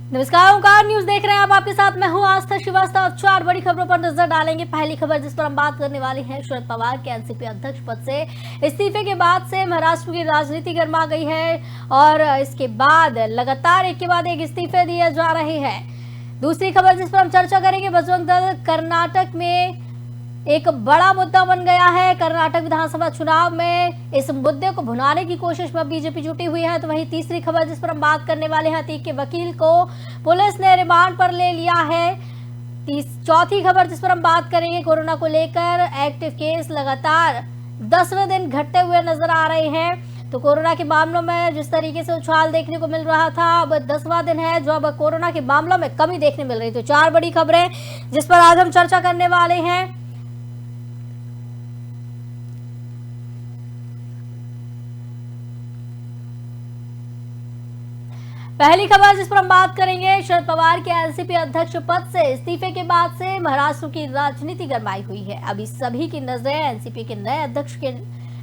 नमस्कार, ओंकार न्यूज देख रहे हैं आप। आपके साथ मैं हूं आस्था श्रीवास्तव। 4 बड़ी खबरों पर नजर डालेंगे। पहली खबर जिस पर हम बात करने वाले हैं, शरद पवार के एनसीपी अध्यक्ष पद से इस्तीफे के बाद से महाराष्ट्र की राजनीति गर्मा गई है और इसके बाद लगातार एक के बाद एक इस्तीफे दिए जा रहे हैं। दूसरी खबर जिस पर हम चर्चा करेंगे, बजरंग दल कर्नाटक में एक बड़ा मुद्दा बन गया है। कर्नाटक विधानसभा चुनाव में इस मुद्दे को भुनाने की कोशिश में बीजेपी जुटी हुई है। तो वहीं तीसरी खबर जिस पर हम बात करने वाले हैं, अतीक के वकील को पुलिस ने रिमांड पर ले लिया है। चौथी खबर जिस पर हम बात करेंगे, कोरोना को लेकर एक्टिव केस लगातार 10वें दिन घटते हुए नजर आ रहे हैं। तो कोरोना के मामलों में जिस तरीके से उछाल देखने को मिल रहा था, अब 10वां दिन है जो अब कोरोना के मामलों में कमी देखने मिल रही। तो 4 बड़ी खबरें जिस पर आज हम चर्चा करने वाले हैं। पहली खबर जिस पर हम बात करेंगे, शरद पवार के एनसीपी अध्यक्ष पद से इस्तीफे के बाद से महाराष्ट्र की राजनीति गरमाई हुई है। अभी सभी की नजरें एनसीपी के नए अध्यक्ष के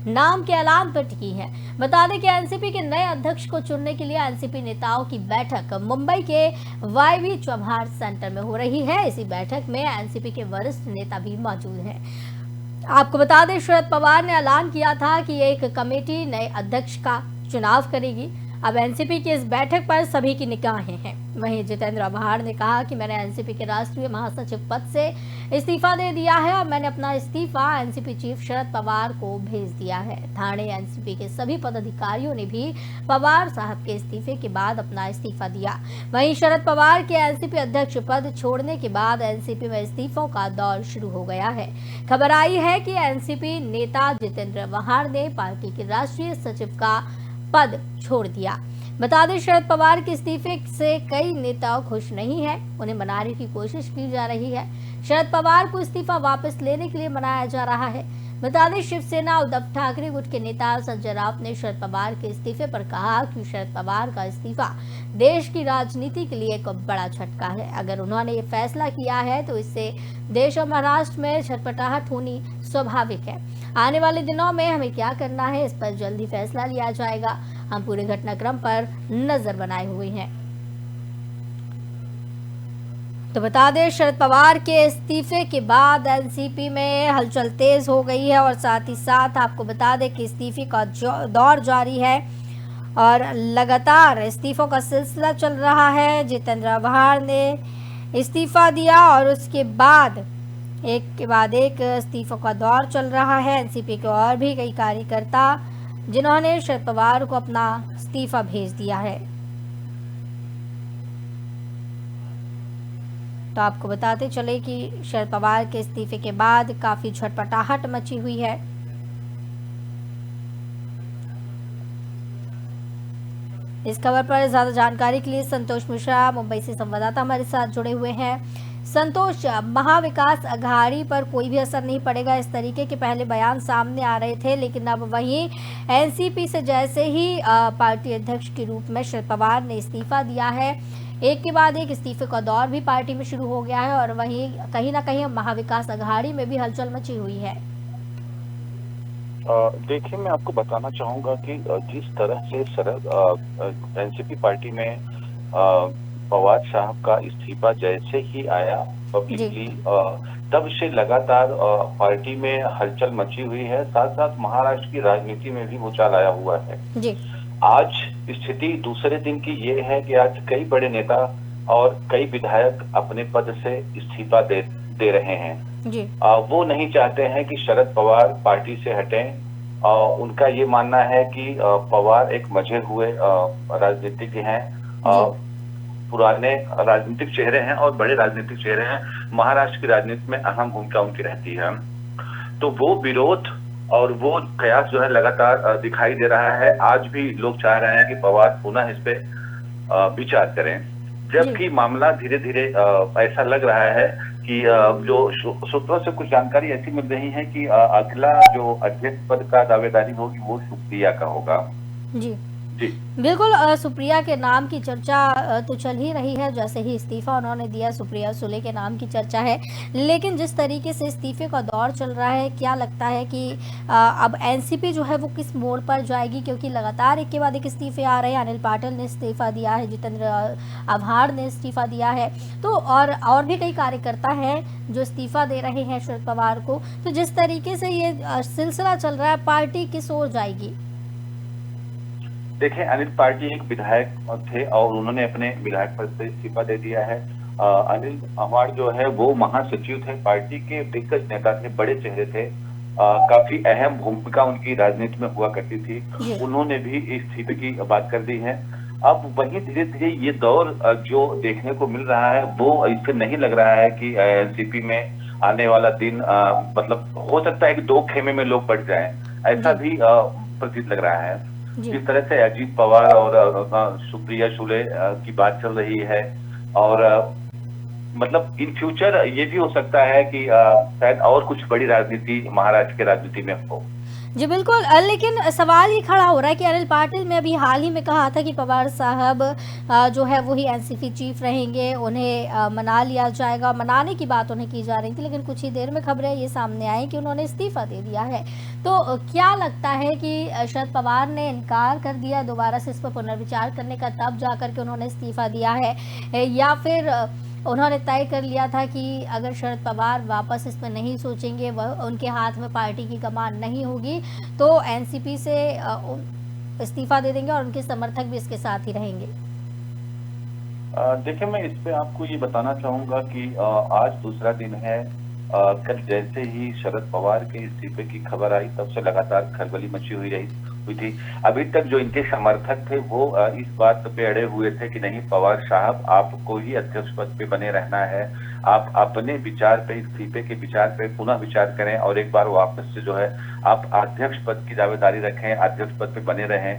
नाम के ऐलान पर टिकी है। बता दें कि एनसीपी के नए अध्यक्ष को चुनने के लिए एनसीपी नेताओं की बैठक मुंबई के वाईवी चौहार सेंटर में हो रही है। इसी बैठक में एनसीपी के वरिष्ठ नेता भी मौजूद हैं। आपको बता दें, शरद पवार ने ऐलान किया था कि एक कमेटी नए अध्यक्ष का चुनाव करेगी। अब एनसीपी की इस बैठक पर सभी की निगाहें हैं। वहीं जितेंद्र आभार ने कहा कि मैंने एनसीपी के राष्ट्रीय महासचिव पद से इस्तीफा दे दिया है और मैंने अपना इस्तीफा एनसीपी चीफ शरद पवार को भेज दिया है। ठाणे एनसीपी के सभी पदाधिकारियों ने भी पवार साहब के इस्तीफे के बाद अपना इस्तीफा दिया। वहीं शरद पवार के एनसीपी अध्यक्ष पद छोड़ने के बाद एनसीपी में इस्तीफों का दौर शुरू हो गया है। खबर आई है कि एनसीपी नेता जितेंद्र आभार ने पार्टी के राष्ट्रीय सचिव का पद छोड़ दिया। बता दें, शरद पवार के इस्तीफे से कई नेता खुश नहीं है, उन्हें मनाने की कोशिश की जा रही है। शरद पवार को इस्तीफा वापस लेने के लिए मनाया जा रहा है। बता दें, शिवसेना उद्धव ठाकरे गुट के नेता संजय राउत ने शरद पवार के इस्तीफे पर कहा कि शरद पवार का इस्तीफा देश की राजनीति के लिए एक बड़ा झटका है। अगर उन्होंने ये फैसला किया है तो इससे देश और महाराष्ट्र में छटपटाहट होनी स्वाभाविक है। आने वाले दिनों में हमें क्या करना है, इस पर जल्दी फैसला लिया जाएगा। हम पूरे घटनाक्रम पर नजर बनाए हुए हैं। तो बता दें, शरद पवार के इस्तीफे के बाद एनसीपी में हलचल तेज हो गई है और साथ ही साथ आपको बता दें कि इस्तीफे का दौर जारी है और लगातार इस्तीफों का सिलसिला चल रहा है। जितेंद्र आभार ने इस्तीफा दिया और उसके बाद एक के बाद एक इस्तीफों का दौर चल रहा है। एनसीपी के और भी कई कार्यकर्ता जिन्होंने शरद पवार को अपना इस्तीफा भेज दिया है। तो आपको बताते चले कि शरद पवार के इस्तीफे के बाद काफी झटपटाहट मची हुई है। इस खबर पर ज्यादा जानकारी के लिए संतोष मिश्रा मुंबई से संवाददाता हमारे साथ जुड़े हुए हैं। संतोष, महाविकास अघाड़ी पर कोई भी असर नहीं पड़ेगा, इस तरीके के पहले बयान सामने आ रहे थे, लेकिन अब वहीं एनसीपी से जैसे ही पार्टी अध्यक्ष के रूप में शरद पवार ने इस्तीफा दिया है, एक के बाद एक इस्तीफे का दौर भी पार्टी में शुरू हो गया है और वहीं कहीं ना कहीं महाविकास अघाड़ी में भी हलचल मची हुई है। देखिए, मैं आपको बताना चाहूंगा कि जिस तरह से शरद एनसीपी पार्टी में पवार साहब का इस्तीफा जैसे ही आया पब्लिकली, तब से लगातार पार्टी में हलचल मची हुई है। साथ साथ महाराष्ट्र की राजनीति में भी भूचाल आया हुआ है जी। आज स्थिति दूसरे दिन की ये है कि आज कई बड़े नेता और कई विधायक अपने पद से इस्तीफा दे रहे हैं जी। वो नहीं चाहते हैं कि शरद पवार पार्टी से हटें। उनका ये मानना है कि पवार एक मजे हुए राजनीतिज्ञ हैं, पुराने राजनीतिक चेहरे हैं और बड़े राजनीतिक चेहरे हैं। महाराष्ट्र की राजनीति में अहम भूमिका उनकी रहती है। तो वो विरोध और वो कयास जो है लगातार दिखाई दे रहा है। आज भी लोग चाह रहे हैं कि पवार पुनः इस पे विचार करें, जबकि मामला धीरे धीरे ऐसा लग रहा है कि जो सूत्रों से कुछ जानकारी ऐसी मिल रही है कि अगला जो अध्यक्ष पद का दावेदारी होगी वो सुप्रिया का होगा। जी। जी। बिल्कुल सुप्रिया के नाम की चर्चा तो चल ही रही है। जैसे ही इस्तीफा उन्होंने दिया, सुप्रिया सुले के नाम की चर्चा है। लेकिन जिस तरीके से इस्तीफे का दौर चल रहा है, क्या लगता है कि अब एनसीपी जो है वो किस मोड़ पर जाएगी? क्योंकि लगातार एक के बाद एक इस्तीफे आ रहे हैं। अनिल पाटिल ने इस्तीफा दिया है, जितेंद्र आभार ने इस्तीफा दिया है, तो और भी कई कार्यकर्ता हैं जो इस्तीफा दे रहे हैं शरद पवार को। तो जिस तरीके से ये सिलसिला चल रहा है, पार्टी किस ओर जाएगी? देखिए, अनिल पार्टी एक विधायक थे और उन्होंने अपने विधायक पद से इस्तीफा दे दिया है। अनिल अमाड़ जो है वो महासचिव थे, पार्टी के दिग्गज नेता थे, बड़े चेहरे थे। काफी अहम भूमिका उनकी राजनीति में हुआ करती थी। जी। उन्होंने भी इस्तीफे की बात कर दी है। अब वहीं धीरे धीरे ये दौर जो देखने को मिल रहा है वो इससे नहीं लग रहा है कि एनसीपी में आने वाला दिन मतलब हो सकता है कि दो खेमे में लोग बढ़ जाएं, ऐसा जी। भी प्रतीत लग रहा है। जी। जिस तरह से अजीत पवार और सुप्रिया सुले की बात चल रही है और मतलब इन फ्यूचर ये भी हो सकता है कि शायद और कुछ बड़ी राजनीति महाराष्ट्र की राजनीति में हो। जी बिल्कुल, लेकिन सवाल ये खड़ा हो रहा है कि अनिल पाटिल ने अभी हाल ही में कहा था कि पवार साहब जो है वही एनसीपी चीफ रहेंगे, उन्हें मना लिया जाएगा। मनाने की बात उन्हें की जा रही थी, लेकिन कुछ ही देर में खबरें ये सामने आई कि उन्होंने इस्तीफा दे दिया है। तो क्या लगता है कि शरद पवार ने इनकार कर दिया दोबारा से इस पर पुनर्विचार करने का, तब जाकर के उन्होंने इस्तीफा दिया है, या फिर उन्होंने तय कर लिया था कि अगर शरद पवार वापस इसमें नहीं सोचेंगे, वह उनके हाथ में पार्टी की कमान नहीं होगी, तो एनसीपी से इस्तीफा दे देंगे और उनके समर्थक भी इसके साथ ही रहेंगे? देखिए, मैं इस पे आपको ये बताना चाहूंगा कि आज दूसरा दिन है। कल जैसे ही शरद पवार के इस्तीफे की खबर आई तब से लगातार खलबली मची हुई थी। अभी तक जो इनके समर्थक थे वो इस बात पे अड़े हुए थे कि नहीं, पवार साहब आपको ही अध्यक्ष पद पे बने रहना है। आप अपने विचार पे, इस्तीफे के विचार पे पुनः विचार करें और एक बार वापस से जो है आप अध्यक्ष पद की दावेदारी रखें, अध्यक्ष पद पे बने रहें,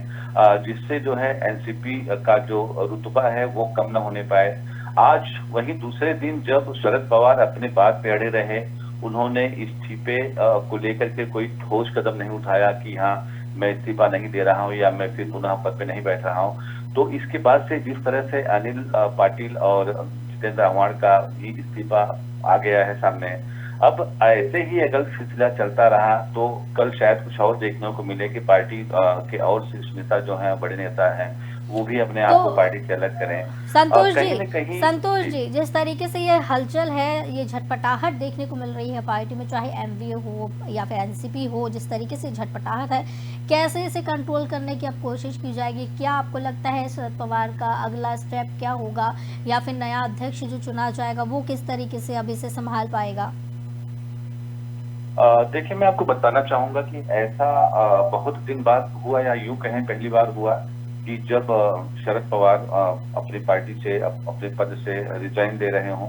जिससे जो है एनसीपी का जो रुतबा है वो कम न होने पाए। आज वही दूसरे दिन जब शरद पवार अपने बात पे अड़े रहे, उन्होंने इस्तीफे को लेकर के कोई ठोस कदम नहीं उठाया कि हाँ, मैं इस्तीफा नहीं दे रहा हूं या मैं फिर पुनः पद पे नहीं बैठ रहा हूं। तो इसके बाद से जिस तरह से अनिल पाटिल और जितेंद्र आव्हाड का भी इस्तीफा आ गया है सामने, अब ऐसे ही अगर सिलसिला चलता रहा तो कल शायद कुछ और देखने को मिले कि पार्टी के और शीर्ष नेता जो हैं, बड़े नेता हैं, वो भी अपने आप को तो पार्टी से अलग करें। कहीं न कहीं संतोष जी। जी, जिस तरीके से ये हलचल है, ये झटपटाहट देखने को मिल रही है पार्टी में, चाहे एमवीए हो या फिर एनसीपी हो, जिस तरीके से झटपटाहट है, कैसे इसे कंट्रोल करने की अब कोशिश की जाएगी? क्या आपको लगता है शरद पवार का अगला स्टेप क्या होगा, या फिर नया अध्यक्ष जो चुना जाएगा वो किस तरीके से अब इसे संभाल पाएगा? देखिए, मैं आपको बताना चाहूंगा कि ऐसा बहुत दिन बाद हुआ, या यूं कहें पहली बार हुआ कि जब शरद पवार अपनी पार्टी से अपने पद से रिजाइन दे रहे हों।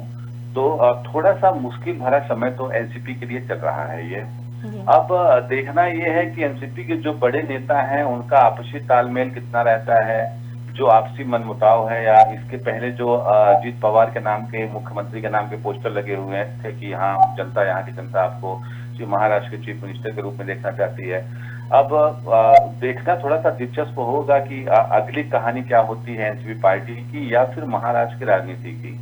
तो थोड़ा सा मुश्किल भरा समय तो एनसीपी के लिए चल रहा है ये। जी। अब देखना ये है कि एनसीपी के जो बड़े नेता हैं उनका आपसी तालमेल कितना रहता है, जो आपसी मनमुटाव है, या इसके पहले जो अजीत पवार के नाम के, मुख्यमंत्री के नाम के पोस्टर लगे हुए थे कि हाँ, जनता, यहाँ की जनता आपको महाराष्ट्र के चीफ मिनिस्टर के रूप में देखना चाहती है। अब देखना थोड़ा सा दिलचस्प होगा कि अगली कहानी क्या होती है एनसीपी पार्टी की या फिर महाराष्ट्र की राजनीति की।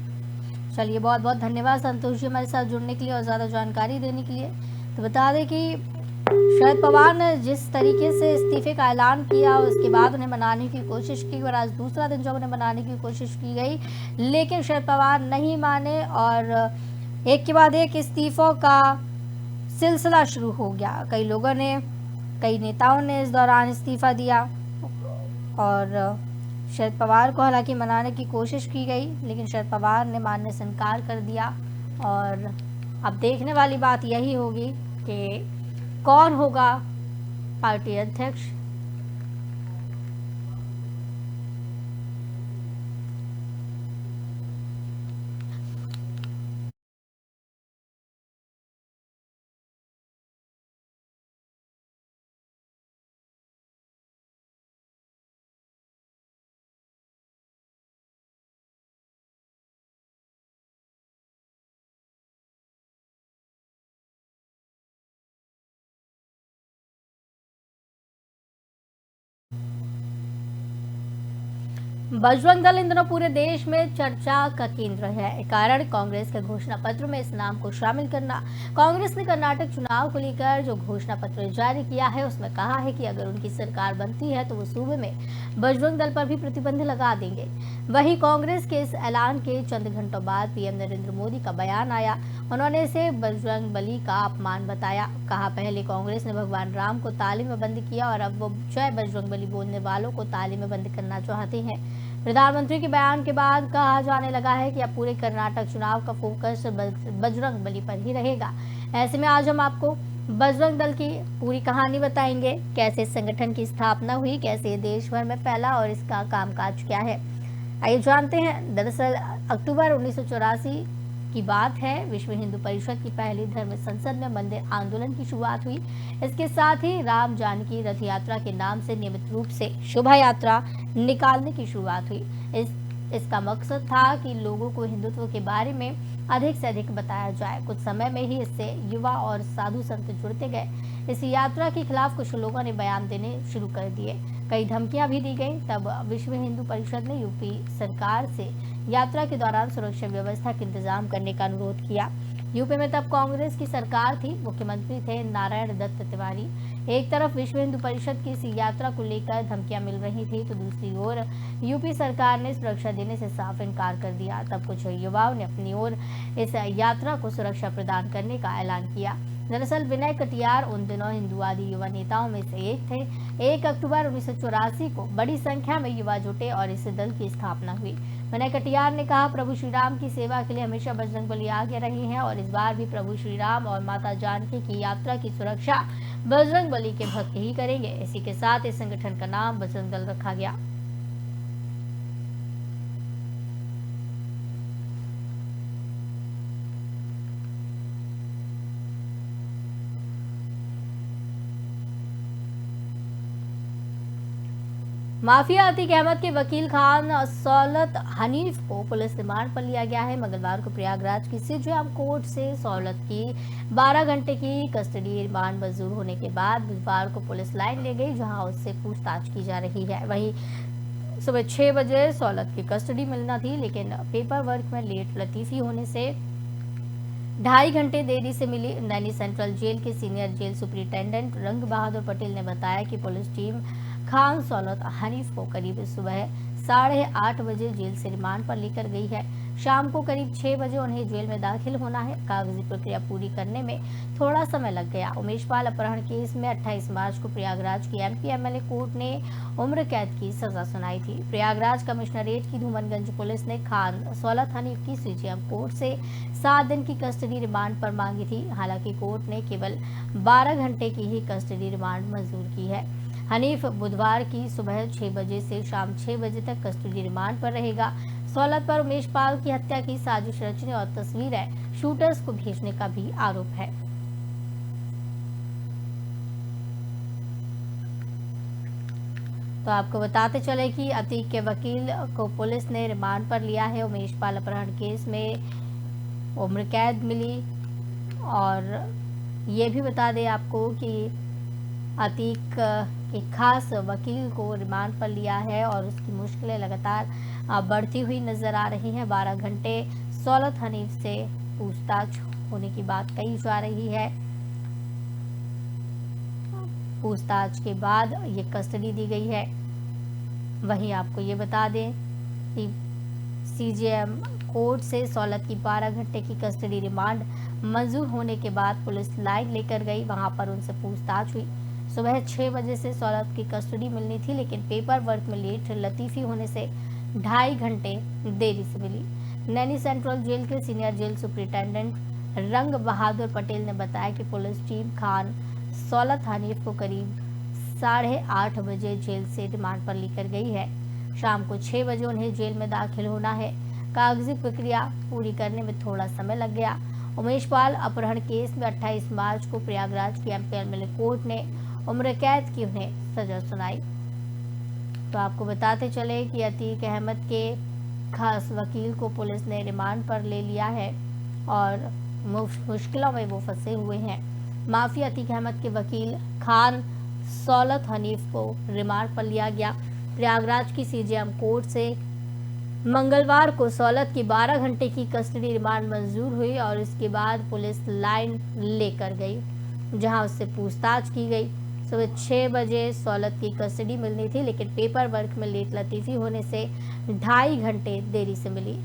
चलिए, बहुत बहुत धन्यवाद संतोष जी हमारे साथ जुड़ने के लिए और ज़्यादा जानकारी देने के लिए। तो बता दें कि शरद पवार ने जिस तरीके से इस्तीफे का ऐलान किया, उसके बाद उन्हें मनाने की कोशिश की, और आज दूसरा दिन जब उन्हें मनाने की कोशिश की गई, लेकिन शरद पवार नहीं माने और एक के बाद एक इस्तीफों का सिलसिला शुरू हो गया। कई नेताओं ने इस दौरान इस्तीफा दिया, और शरद पवार को हालांकि मनाने की कोशिश की गई, लेकिन शरद पवार ने मानने से इनकार कर दिया। और अब देखने वाली बात यही होगी कि कौन होगा पार्टी अध्यक्ष। बजरंग दल इन दिनों पूरे देश में चर्चा का केंद्र है। कारण कांग्रेस के घोषणा पत्र में इस नाम को शामिल करना। कांग्रेस ने कर्नाटक चुनाव को लेकर जो घोषणा पत्र जारी किया है उसमें कहा है कि अगर उनकी सरकार बनती है तो वो सूबे में बजरंग दल पर भी प्रतिबंध लगा देंगे। वहीं कांग्रेस के इस ऐलान के चंद घंटों बाद पीएम नरेंद्र मोदी का बयान आया। उन्होंने इसे बजरंग बली का अपमान बताया। कहा, पहले कांग्रेस ने भगवान राम को ताली में बंद किया और अब वो जय बजरंग बली बोलने वालों को ताली में बंद करना चाहते हैं। प्रधानमंत्री के बयान के बाद कहा जाने लगा है कि अब पूरे कर्नाटक चुनाव का फोकस बजरंग बली पर ही रहेगा। ऐसे में आज हम आपको बजरंग दल की पूरी कहानी बताएंगे। कैसे संगठन की स्थापना हुई, कैसे ये देश भर में फैला और इसका कामकाज क्या है, आइए जानते हैं। दरअसल अक्टूबर 1984 की बात है। विश्व हिंदू परिषद की पहली धर्म संसद में मंदिर आंदोलन की शुरुआत हुई। इसके साथ ही राम जानकी रथ यात्रा के नाम से नियमित रूप से शोभा यात्रा निकालने की शुरुआत हुई। इसका मकसद था कि लोगों को हिंदुत्व के बारे में अधिक से अधिक बताया जाए। कुछ समय में ही इससे युवा और साधु संत जुड़ते गए। इस यात्रा के खिलाफ कुछ लोगों ने बयान देने शुरू कर दिए। कई धमकियां भी दी गई। तब विश्व हिंदू परिषद ने यूपी सरकार से यात्रा के दौरान सुरक्षा व्यवस्था का इंतजाम करने का अनुरोध किया। यूपी में तब कांग्रेस की सरकार थी। मुख्यमंत्री थे नारायण दत्त तिवारी। एक तरफ विश्व हिंदू परिषद की इस यात्रा को लेकर धमकियां मिल रही थी तो दूसरी ओर यूपी सरकार ने सुरक्षा देने से साफ इनकार कर दिया। तब कुछ युवाओं ने अपनी ओर इस यात्रा को सुरक्षा प्रदान करने का ऐलान किया। दरअसल विनय कटियार उन दिनों हिंदुवादी युवा नेताओं में से एक थे। 1 अक्टूबर 1984 को बड़ी संख्या में युवा जुटे और इस दल की स्थापना हुई। विनय कटियार ने कहा, प्रभु श्री राम की सेवा के लिए हमेशा बजरंग बली आगे रहे हैं और इस बार भी प्रभु श्री राम और माता जानकी की यात्रा की सुरक्षा बजरंग बली के भक्त ही करेंगे। इसी के साथ इस संगठन का नाम बजरंग दल रखा गया। माफिया अतीक अहमद के वकील खान सौलत हनीफ को पुलिस रिमांड पर लिया गया है। मंगलवार को प्रयागराज की सीजेएम कोर्ट से सौलत की 12 घंटे की कस्टडी रिमांड मंजूर होने के बाद बुधवार को पुलिस लाइन ले गई, जहां उससे पूछताछ की जा रही है। वहीं सुबह 6 बजे सौलत की कस्टडी मिलना थी, लेकिन पेपर वर्क में लेट लतीफी होने से 2.5 घंटे देरी से मिली। नैनी सेंट्रल जेल के सीनियर जेल सुपरिटेंडेंट रंग बहादुर पटेल ने बताया कि पुलिस टीम खान सौलत हनीफ को करीब सुबह 8:30 बजे जेल से रिमांड पर लेकर गई है। शाम को करीब 6 बजे उन्हें जेल में दाखिल होना है। कागजी प्रक्रिया पूरी करने में थोड़ा समय लग गया। उमेश पाल अपहरण केस में 28 मार्च को प्रयागराज की एमपी एमएलए कोर्ट ने उम्र कैद की सजा सुनाई थी। प्रयागराज कमिश्नरेट की धूमनगंज पुलिस ने खान सौलत हनीफ की सीजेएम कोर्ट से 7 दिन की कस्टडी रिमांड पर मांगी थी। हालांकि कोर्ट ने केवल 12 घंटे की ही कस्टडी रिमांड मंजूर की है। हनीफ बुधवार की सुबह 6 बजे से शाम 6 बजे तक कस्टडी रिमांड पर रहेगा। सौलत पर उमेश पाल की हत्या की साजिश रचने और तस्वीरें शूटर्स को भेजने का भी आरोप है। तो आपको बताते चले कि अतीक के वकील को पुलिस ने रिमांड पर लिया है। उमेश पाल अपहरण केस में उम्र कैद मिली और ये भी बता दें आपको कि अतीक के खास वकील को रिमांड पर लिया है और उसकी मुश्किलें लगातार बढ़ती हुई नजर आ रही हैं। 12 घंटे सौलत हनीफ से पूछताछ होने की बात कही जा रही है। पूछताछ के बाद ये कस्टडी दी गई है। वहीं आपको ये बता दें कि सीजेएम कोर्ट से सौलत की 12 घंटे की कस्टडी रिमांड मंजूर होने के बाद पुलिस लाइन लेकर गई। वहां पर उनसे पूछताछ हुई। सुबह 6 बजे से सौलत की कस्टडी मिलनी थी, लेकिन पेपर वर्क में लेट लतीफी होने से 2.5 घंटे देरी से मिली। नैनी सेंट्रल जेल के सीनियर जेल सुपरिटेंडेंट रंग बहादुर पटेल ने बताया कि पुलिस टीम खान सौलत हनीफ को करीब 8:30 बजे जेल से रिमांड पर लेकर गई है। शाम को 6 बजे उन्हें जेल में दाखिल होना है। कागजी प्रक्रिया पूरी करने में थोड़ा समय लग गया। उमेश पाल अपहरण केस में 28 मार्च को प्रयागराज की एमपी एमएलए कोर्ट ने उम्र कैद की उन्हें सजा सुनाई। तो आपको बताते चले कि अतीक अहमद के खास वकील को पुलिस ने रिमांड पर ले लिया है और मुश्किलों में वो फंसे हुए हैं। माफिया अतीक अहमद के वकील खान सौलत हनीफ को रिमांड पर लिया गया। प्रयागराज की सीजेएम कोर्ट से मंगलवार को सौलत की 12 घंटे की कस्टडी रिमांड मंजूर हुई और इसके बाद पुलिस लाइन लेकर गई, जहां उससे पूछताछ की गई। सुबह 6 बजे सौलत की कस्टडी मिलनी थी, लेकिन पेपर वर्क में लेट लतीफी होने से 2.5 घंटे देरी से मिली।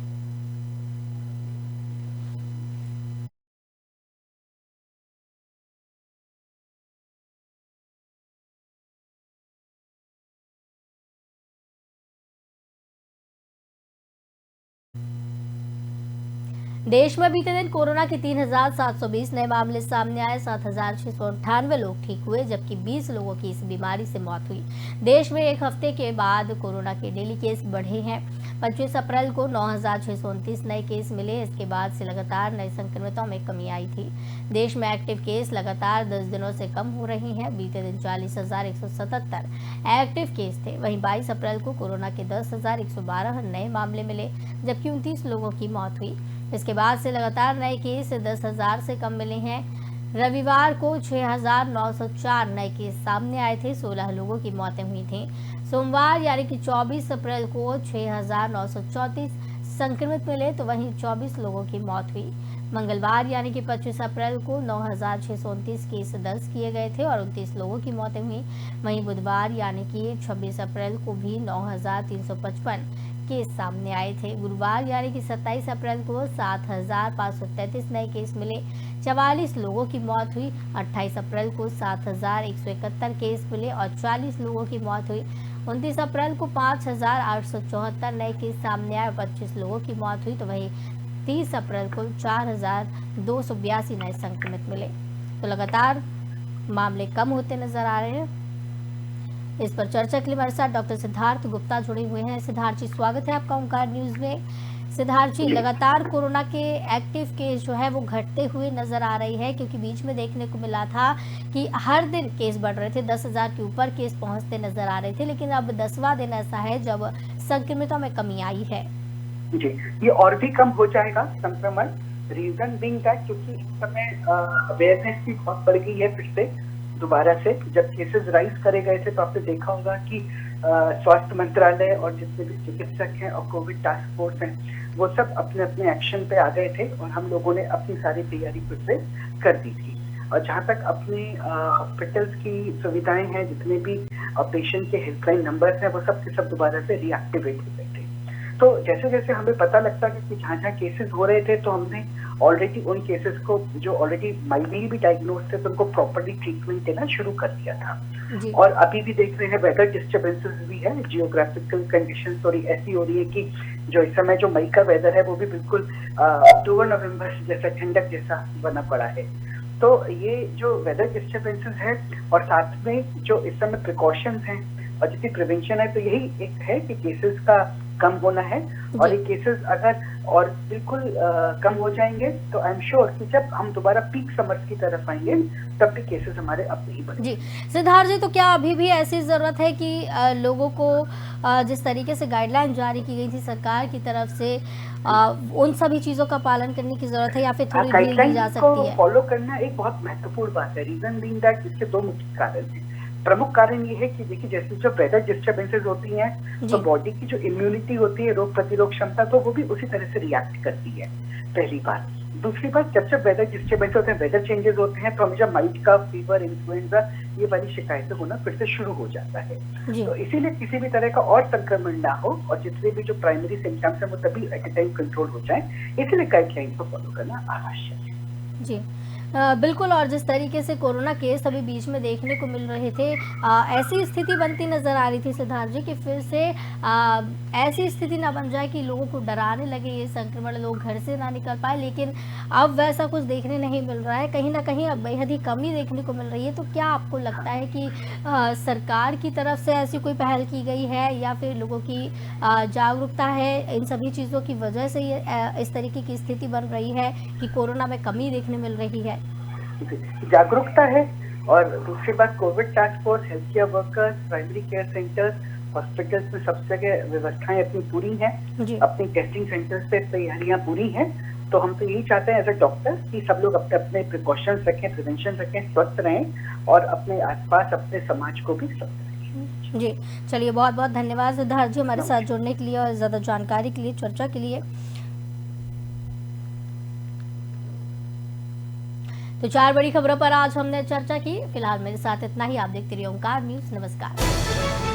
देश में बीते दिन कोरोना के 3,720 नए मामले सामने आए। 7,698 लोग ठीक हुए, जबकि 20 लोगों की इस बीमारी से मौत हुई। देश में एक हफ्ते के बाद कोरोना के डेली केस बढ़े हैं। 25 अप्रैल को 9,629 नए केस मिले। इसके बाद से लगातार नए संक्रमितों में कमी आई थी। देश में एक्टिव केस लगातार 10 दिनों से कम हो रही हैं। बीते दिन 40,177 एक्टिव केस थे। वहीं 22 अप्रैल को कोरोना के 10,112 नए मामले मिले, जबकि 29 लोगों की मौत हुई। इसके बाद से लगातार नए केस 10,000 से कम मिले हैं। रविवार को 6,904 नए केस सामने आए थे। 16 लोगों की मौतें हुई थीं। सोमवार यानी कि 24 अप्रैल को 6,934 संक्रमित मिले, तो वहीं 24 लोगों की मौत हुई। मंगलवार यानी कि 25 अप्रैल को 9,629 केस दर्ज किए गए थे और 29 लोगों की मौतें हुई। वहीं बुधवार यानी कि 26 अप्रैल को भी 9,355 केस सामने आए थे। गुरुवार यानी कि 27 अप्रैल को 7,533 नए केस मिले, 44 लोगों की मौत हुई। 28 अप्रैल को 7,171 केस मिले और 40 लोगों की मौत हुई। 29 अप्रैल को 5,874 नए केस सामने आए और 25 लोगों की मौत हुई। तो वहीं 30 अप्रैल को 4,282 नए संक्रमित मिले। तो लगातार मामले कम होते नजर आ रहे हैं। इस पर चर्चा के लिए हमारे साथ डॉक्टर सिद्धार्थ गुप्ता जुड़े हुए हैं। सिद्धार्थ जी, स्वागत है आपका ओंकार न्यूज में। सिद्धार्थ जी, लगातार कोरोना के एक्टिव केस जो है वो घटते हुए नजर आ रही है, क्योंकि बीच में देखने को मिला था कि हर दिन केस बढ़ रहे थे, 10,000 के ऊपर केस पहुंचते नजर आ रहे थे, लेकिन अब 10वां दिन ऐसा है जब संक्रमितों में कमी आई है। जी, ये और भी कम हो जाएगा संक्रमण। रीजन बीइंग दैट क्योंकि इस समय अवेयरनेस भी बहुत बढ़ गई है। फिर से दोबारा से जब केसेस राइज करे गए थे तो आपने देखा होगा कि स्वास्थ्य मंत्रालय और जितने भी चिकित्सक हैं और कोविड टास्क फोर्स हैं, वो सब अपने अपने एक्शन पे आ गए थे और हम लोगों ने अपनी सारी तैयारी फिर से कर दी थी। और जहाँ तक अपने हॉस्पिटल्स की सुविधाएं हैं, जितने भी पेशेंट के हेल्पलाइन नंबर्स हैं, वो सब के सब दोबारा से रीएक्टिवेट हो गए थे। तो जैसे जैसे हमें पता लगता है कि जहाँ जहाँ केसेस हो रहे थे, तो हमने ऑलरेडी उन केसेस को जो ऑलरेडी माइल्डली भी डायग्नोज थे, तो उनको प्रॉपर्ली ट्रीटमेंट देना शुरू कर दिया था। और अभी भी देख रहे हैं वेदर डिस्टर्बेंसेस भी है, जियोग्राफिकल कंडीशंस थोड़ी ऐसी हो रही है कि जो इस समय जो मई का वेदर है वो भी बिल्कुल अक्टूबर नवंबर जैसा ठंडक जैसा बना पड़ा है। तो ये जो वेदर डिस्टर्बेंसेस है और साथ में जो इस समय प्रिकॉशंस हैं और जितनी प्रिवेंशन है, तो यही एक है कि केसेस का कम होना है। और ये केसेस अगर और बिल्कुल कम हो जाएंगे तो आई एम श्योर कि जब हम दोबारा पीक समर्स की तरफ आएंगे तब भी केसेस हमारे अपने ही बढ़ेंगे। जी सिद्धार्थ जी, तो क्या अभी भी ऐसी जरूरत है कि लोगों को जिस तरीके से गाइडलाइन जारी की गई थी सरकार की तरफ से, उन सभी चीजों का पालन करने की जरूरत है, या फिर थोड़ी ढील दी जा सकती है? फॉलो करना एक बहुत महत्वपूर्ण बात है। रीजन बीइंग दैट इसके दो मुख्य कारण हैं। प्रमुख कारण ये है कि देखिए, जैसे जब वेदर डिस्टर्बेंसेस होती हैं तो बॉडी की जो इम्यूनिटी होती है, रोग प्रतिरोध क्षमता, तो वो भी उसी तरह से रिएक्ट करती है, पहली बात। दूसरी बात, जब जब वेदर डिस्टर्बेंस होते हैं, वेदर चेंजेस होते हैं, तो हमेशा माइल्ड का फीवर, इन्फ्लुएंजा, ये वाली शिकायतें होना फिर से शुरू हो जाता है। तो इसीलिए किसी भी तरह का और संक्रमण ना हो और जितने भी जो प्राइमरी सिम्टम्स है वो तभी एट ए टाइम कंट्रोल हो जाए, इसलिए गाइडलाइन को फॉलो करना आवश्यक है। जी बिल्कुल। और जिस तरीके से कोरोना केस अभी बीच में देखने को मिल रहे थे, ऐसी स्थिति बनती नजर आ रही थी सिद्धार्थ जी कि फिर से ऐसी स्थिति ना बन जाए कि लोगों को डराने लगे ये संक्रमण, लोग घर से ना निकल पाए, लेकिन अब वैसा कुछ देखने नहीं मिल रहा है। कहीं ना कहीं अब बेहद ही कमी देखने को मिल रही है। तो क्या आपको लगता है कि सरकार की तरफ से ऐसी कोई पहल की गई है, या फिर लोगों की जागरूकता है, इन सभी चीज़ों की वजह से ये इस तरीके की स्थिति बन रही है कि कोरोना में कमी देखने मिल रही है? जागरूकता है। और दूसरी बात, Covid task force, health care workers, primary care centres, hospitals में सब जगह व्यवस्थाएं अपनी पूरी हैं, अपनी टेस्टिंग सेंटर्स पे तैयारियां पूरी हैं। तो हम तो यही चाहते हैं एज अ डॉक्टर कि सब लोग अपने अपने प्रिकॉशंस रखें, प्रिवेंशन रखें, स्वस्थ रहें और अपने आसपास अपने समाज को भी स्वस्थ रखें। जी, चलिए बहुत बहुत धन्यवाद सिद्धार्थ जी हमारे साथ जुड़ने के लिए और ज़्यादा जानकारी के लिए, चर्चा के लिए। तो 4 बड़ी खबरों पर आज हमने चर्चा की। फिलहाल मेरे साथ इतना ही। आप देखते रहिए ओंकार न्यूज़। नमस्कार।